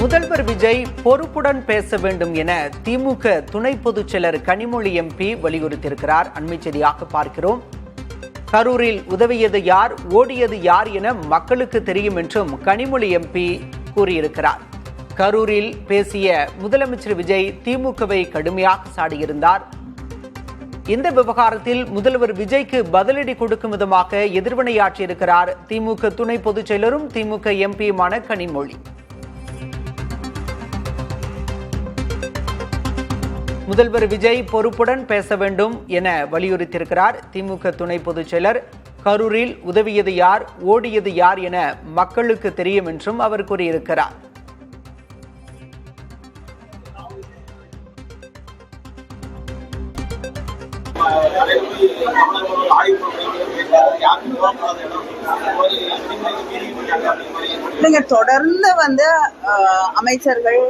முதல்வர் விஜய் பொறுப்புடன் பேச வேண்டும் என திமுக துணை பொதுச் செயலர் கனிமொழி எம்பி வலியுறுத்தியிருக்கிறார். அண்மை செய்தியாக பார்க்கிறோம். கரூரில் உதவியது யார், ஓடியது யார் என மக்களுக்கு தெரியும் என்றும் கனிமொழி எம்பி கூறியிருக்கிறார். கரூரில் பேசிய முதலமைச்சர் விஜய் திமுகவை கடுமையாக சாடியிருந்தார். இந்த விவகாரத்தில் முதல்வர் விஜய்க்கு பதிலடி கொடுக்கும் விதமாக எதிர்வினையாற்றியிருக்கிறார் திமுக துணை பொதுச் செயலரும் திமுக எம்பியுமான கனிமொழி. முதல்வர் விஜய் பொறுப்புடன் பேச வேண்டும் என வலியுறுத்தியிருக்கிறார் திமுக துணை பொதுச் செயலர். கரூரில் உதவியது யார், ஓடியது யார் என மக்களுக்கு தெரியும் என்றும் அவர் கூறியிருக்கிறார். நீங்க தொடர்ந்து அமைச்சர்கள்,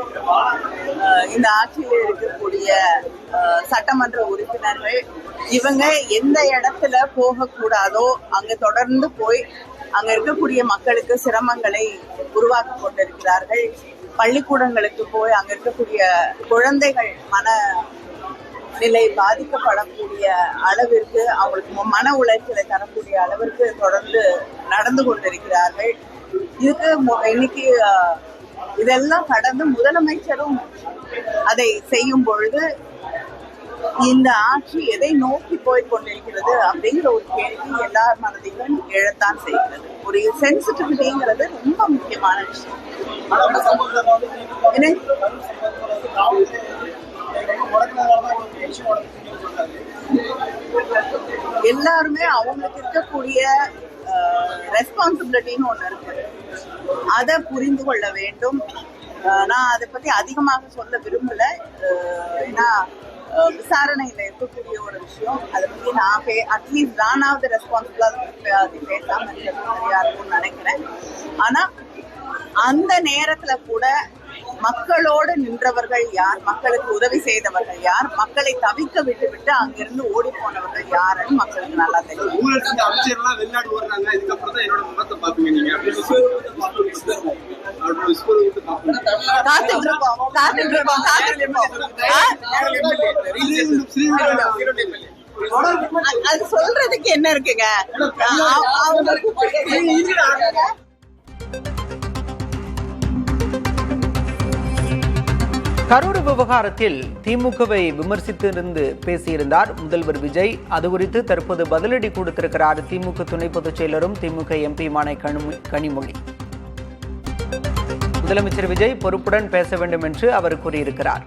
இந்த ஆட்சியில் இருக்கக்கூடிய சட்டமன்ற உறுப்பினர்கள் இவங்க எந்த இடத்துல போகக்கூடாதோ அங்க தொடர்ந்து போய் அங்க இருக்கக்கூடிய மக்களுக்கு சிரமங்களை உருவாக்கி கொண்டிருக்கிறார்கள். பள்ளிக்கூடங்களுக்கு போய் அங்க இருக்கக்கூடிய குழந்தைகள் நிலை பாதிக்கப்படக்கூடிய அளவிற்கு, அவங்களுக்கு மன உளைச்சலை தரக்கூடிய அளவிற்கு தொடர்ந்து நடந்து கொண்டிருக்கிறார்கள். இதுக்கு இன்னைக்கு இதெல்லாம் கடந்து முதலமைச்சரும் அதை செய்யும் பொழுது இந்த ஆட்சி எதை நோக்கி போய் கொண்டிருக்கிறது அப்படிங்கிற ஒரு கேள்வி எல்லார் மனதிலும் எழத்தான் செய்கிறது. ஒரு சென்சிட்டிவிட்டிங்கிறது ரொம்ப முக்கியமான விஷயம். எல்லாருமே அவங்களுக்கு இருக்கக்கூடிய ரெஸ்பான்சிபிலிட்டின்னு ஒண்ணு இருக்கு, அதை புரிந்து கொள்ள வேண்டும். நான் அதை பத்தி அதிகமாக சொல்ல விரும்பல, ஏன்னா விசாரணையில இருக்கக்கூடிய ஒரு விஷயம். அதை பத்தி நான் அட்லீஸ்ட் நானாவது ரெஸ்பான்சிபிளா பேசாம சரியா இருக்கும்னு நினைக்கிறேன். ஆனா அந்த நேரத்துல கூட மக்களோடு நின்றவர்கள் யார், மக்களுக்கு உதவி செய்தவர்கள் யார், மக்களை தவிக்க விட்டு அங்கிருந்து ஓடி போனவர்கள் யாருன்னு மக்களுக்கு நல்லா தெரியும். அது சொல்றதுக்கு என்ன இருக்குங்க? கரூர் விவகாரத்தில் திமுகவை விமர்சித்திருந்து பேசியிருந்தார் முதல்வர் விஜய். அது குறித்து தற்போது பதிலடி கொடுத்திருக்கிறார் திமுக துணை பொதுச் செயலரும் திமுக எம்பியுமான கனிமொழி. முதலமைச்சர் விஜய் பொறுப்புடன் பேச வேண்டும் என்று அவர் கூறியிருக்கிறார்.